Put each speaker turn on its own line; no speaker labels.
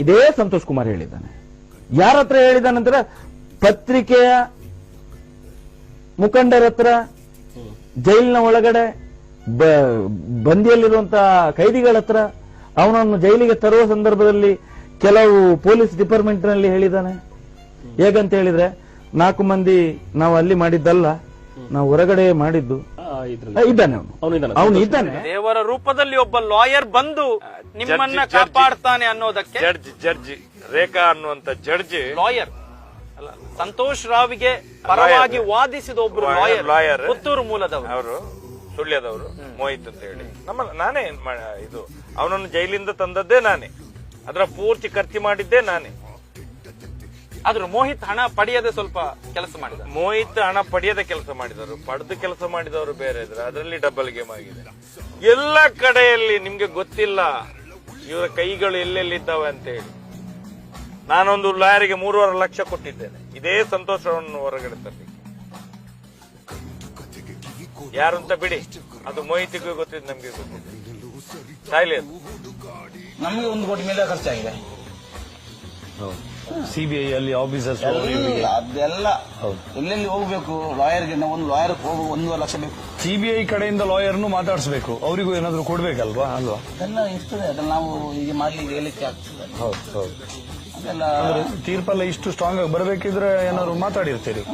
ಇದೇ ಸಂತೋಷ್ ಕುಮಾರ್ ಹೇಳಿದ್ದಾನೆ. ಯಾರ ಹತ್ರ ಹೇಳಿದಾನಂತರ ಪತ್ರಿಕೆಯ ಮುಖಂಡರ ಹತ್ರ, ಜೈಲಿನ ಒಳಗಡೆ ಬಂದಿಯಲ್ಲಿರುವಂತಹ ಕೈದಿಗಳ ಹತ್ರ, ಅವನನ್ನು ಜೈಲಿಗೆ ತರುವ ಸಂದರ್ಭದಲ್ಲಿ ಕೆಲವು ಪೊಲೀಸ್ ಡಿಪಾರ್ಟ್ಮೆಂಟ್ ನಲ್ಲಿ ಹೇಳಿದ್ದಾನೆ. ಹೇಗಂತ ಹೇಳಿದ್ರೆ 4 ಮಂದಿ ನಾವು ಅಲ್ಲಿ ಮಾಡಿದ್ದಲ್ಲ, ನಾವು ಹೊರಗಡೆ ಮಾಡಿದ್ದು. ಇದ್ದಾನೆ ಅವನು ಇದ್ದಾನೆ.
ದೇವರ ರೂಪದಲ್ಲಿ ಒಬ್ಬ ಲಾಯರ್ ಬಂದು ನಿಮ್ಮನ್ನ ಕಾಪಾಡ್ತಾನೆ ಅನ್ನೋದಕ್ಕೆ
ಜಡ್ಜ್ ರೇಖಾ ಅನ್ನುವಂತ ಜಡ್ಜ್
ಲಾಯರ್ ಅಲ್ಲ, ಸಂತೋಷ್ ರಾವ್ಗೆ ಪರವಾಗಿ ವಾದಿಸಿದ ಒಬ್ರು ಲಾಯರ್ ಪುತ್ತೂರು ಮೂಲದವರು,
ಅವರು ಸುಳ್ಯದವರು, ಮೋಹಿತ್ ಅಂತ ಹೇಳಿ. ನಾನೇ ಇದು ಅವನನ್ನು ಜೈಲಿಂದ ತಂದದ್ದೇ ನಾನೇ, ಅದರ ಪೂರ್ತಿ ಖರ್ಚು ಮಾಡಿದ್ದೇ ನಾನೇ.
ಆದ್ರೂ ಮೋಹಿತ್ ಹಣ ಪಡೆಯದೆ ಸ್ವಲ್ಪ ಕೆಲಸ ಮಾಡಿದ.
ಮೋಹಿತ್ ಹಣ ಪಡೆಯದೆ ಕೆಲಸ ಮಾಡಿದವರು, ಪಡೆದು ಕೆಲಸ ಮಾಡಿದವರು ಬೇರೆ ಇದ್ರೆ ಅದರಲ್ಲಿ ಡಬಲ್ ಗೇಮ್ ಆಗಿದೆ. ಎಲ್ಲ ಕಡೆಯಲ್ಲಿ ನಿಮ್ಗೆ ಗೊತ್ತಿಲ್ಲ ಇವರ ಕೈಗಳು ಎಲ್ಲೆಲ್ಲಿದ್ದಾವೆ ಅಂತ ಹೇಳಿ. ನಾನೊಂದು ಲಾಯರಿಗೆ 3.5 ಲಕ್ಷ ಕೊಟ್ಟಿದ್ದೇನೆ ಇದೇ ಸಂತೋಷವನ್ನು ಹೊರಗಡೆ ತರಲಿಕ್ಕೆ. ಯಾರು ಅಂತ ಬಿಡಿ, ಅದು ಮೋಹಿತಿಗೂ ಗೊತ್ತಿದ್ದು, ನಮ್ಗೆ ಗೊತ್ತಿದೆ. ಸಾಯ್ಲಿ ಅದು
ನಮಗೆ 1 ಕೋಟಿ ಮೇಲೆ ಖರ್ಚಾಗಿದೆ.
ಸಿಬಿಐ ಅಲ್ಲಿ ಆಫೀಸರ್ಸ್
ಅದೆಲ್ಲ ಎಲ್ಲೆಲ್ಲಿ ಹೋಗ್ಬೇಕು ಲಾಯರ್ಗೆ, ಒಂದು ಲಾಯರ್ ಹೋಗ 1.5 ಲಕ್ಷ ಬೇಕು.
ಸಿಬಿಐ ಕಡೆಯಿಂದ ಲಾಯರ್ನು ಮಾತಾಡಿಸಬೇಕು, ಅವರಿಗೂ ಏನಾದ್ರು ಕೊಡ್ಬೇಕಲ್ವಾ? ಅಲ್ವಾ?
ಅದೆಲ್ಲ ಇರ್ತದೆ, ಅದನ್ನ ನಾವು ಈಗ ಮಾಡ್ಲಿಕ್ಕೆ ಹೇಳಿಕ್ಕೆ ಆಗ್ತದೆ.
ಹೌದು.
ಅದೆಲ್ಲ
ತೀರ್ಪೆಲ್ಲ ಇಷ್ಟು ಸ್ಟ್ರಾಂಗ್ ಆಗಿ ಬರಬೇಕಿದ್ರೆ ಏನಾದ್ರು ಮಾತಾಡಿರ್ತೀರಿ.